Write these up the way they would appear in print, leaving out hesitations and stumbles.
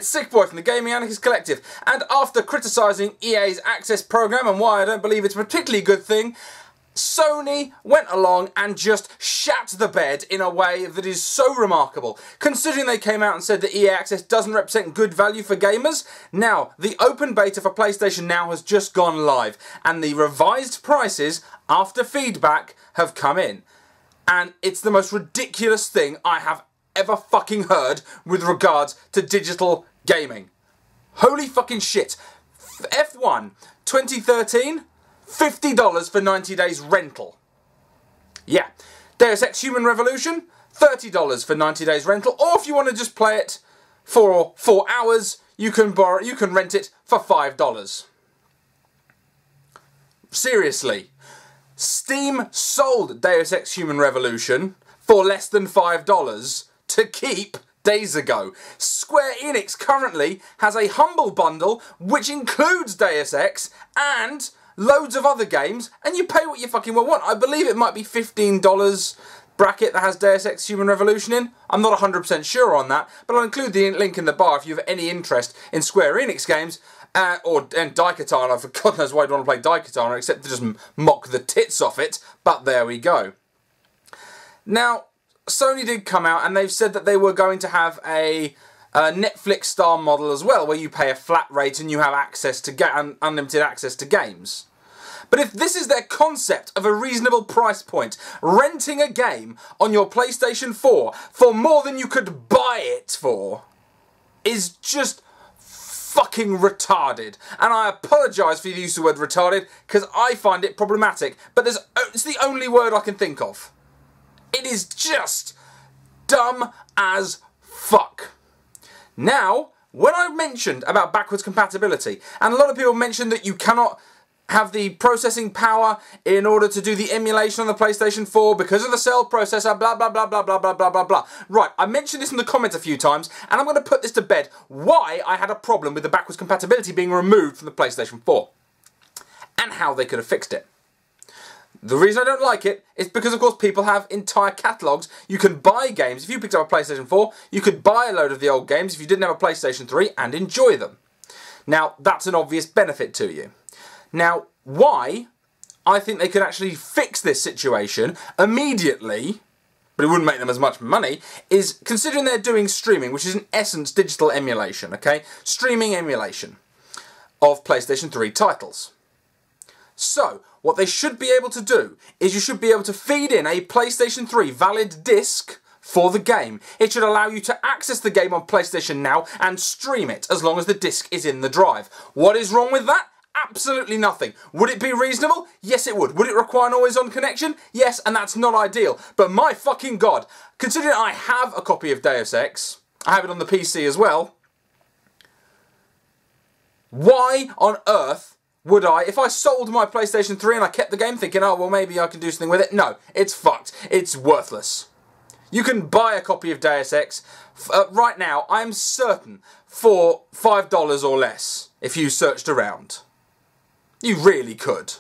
it's Sickboy from the Gaming Anarchist Collective, and after criticising EA's Access program and why I don't believe it's a particularly good thing, Sony went along and just shat the bed in a way that is so remarkable. Considering they came out and said that EA Access doesn't represent good value for gamers, now the open beta for PlayStation Now has just gone live, and the revised prices, after feedback, have come in. And it's the most ridiculous thing I have ever fucking heard with regards to digital gaming. Holy fucking shit. F1 2013, $50 for 90 days rental. Yeah. Deus Ex Human Revolution, $30 for 90 days rental. Or if you want to just play it for 4 hours, you can rent it for $5. Seriously. Steam sold Deus Ex Human Revolution for less than $5 to keep days ago. Square Enix currently has a humble bundle which includes Deus Ex and loads of other games, and you pay what you fucking well want. I believe it might be $15 bracket that has Deus Ex Human Revolution in. I'm not 100% sure on that, but I'll include the link in the bar if you have any interest in Square Enix games, and Daikatana. For God knows why I'd want to play Daikatana, except to just mock the tits off it, but there we go. Now, Sony did come out and they've said that they were going to have a Netflix style model as well, where you pay a flat rate and you have access to unlimited access to games. But if this is their concept of a reasonable price point, renting a game on your PlayStation 4 for more than you could buy it for is just fucking retarded. And I apologise for the use of the word retarded because I find it problematic, but it's the only word I can think of. It is just dumb as fuck. Now, when I mentioned about backwards compatibility, and a lot of people mentioned that you cannot have the processing power in order to do the emulation on the PlayStation 4 because of the cell processor, blah, blah, blah, blah, blah, blah, blah, blah, blah. Right, I mentioned this in the comments a few times, and I'm going to put this to bed, why I had a problem with the backwards compatibility being removed from the PlayStation 4, and how they could have fixed it. The reason I don't like it is because, of course, people have entire catalogues. You can buy games. If you picked up a PlayStation 4, you could buy a load of the old games if you didn't have a PlayStation 3 and enjoy them. Now, that's an obvious benefit to you. Now, why I think they could actually fix this situation immediately, but it wouldn't make them as much money, is considering they're doing streaming, which is in essence digital emulation, okay? Streaming emulation of PlayStation 3 titles. So, what they should be able to do is you should be able to feed in a PlayStation 3 valid disc for the game. It should allow you to access the game on PlayStation Now and stream it as long as the disc is in the drive. What is wrong with that? Absolutely nothing. Would it be reasonable? Yes, it would. Would it require an always-on connection? Yes, and that's not ideal. But my fucking God, considering I have a copy of Deus Ex, I have it on the PC as well, why on earth would I, if I sold my PlayStation 3 and I kept the game thinking, oh, well, maybe I can do something with it? No, it's fucked. It's worthless. You can buy a copy of Deus Ex right now, I'm certain, for $5 or less if you searched around. You really could.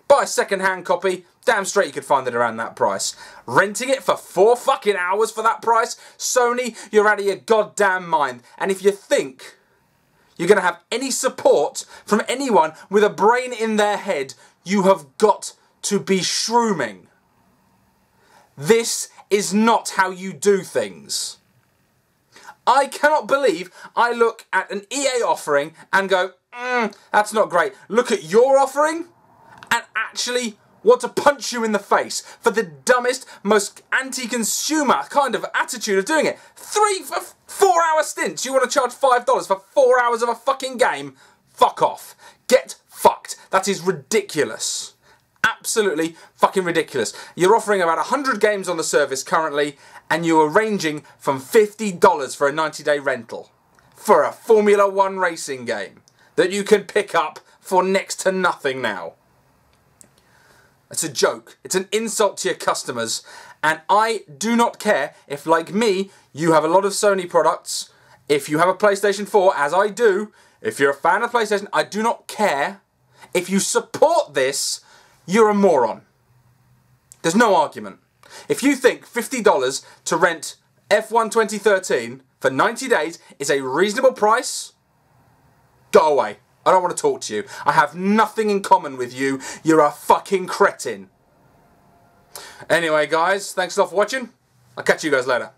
Buy a second-hand copy, damn straight you could find it around that price. Renting it for 4 fucking hours for that price? Sony, you're out of your goddamn mind. And if you think you're going to have any support from anyone with a brain in their head, you have got to be shrooming. This is not how you do things. I cannot believe I look at an EA offering and go, that's not great. Look at your offering and actually want to punch you in the face for the dumbest, most anti-consumer kind of attitude of doing it. 4-hour stints, you want to charge $5 for 4 hours of a fucking game? Fuck off. Get fucked. That is ridiculous. Absolutely fucking ridiculous. You're offering about 100 games on the service currently, and you are ranging from $50 for a 90-day rental for a Formula 1 racing game that you can pick up for next to nothing now. It's a joke. It's an insult to your customers. And I do not care if, like me, you have a lot of Sony products. If you have a PlayStation 4, as I do, if you're a fan of PlayStation, I do not care. If you support this, you're a moron. There's no argument. If you think $50 to rent F1 2013 for 90 days is a reasonable price, go away. I don't want to talk to you. I have nothing in common with you. You're a fucking cretin. Anyway, guys, thanks a lot for watching. I'll catch you guys later.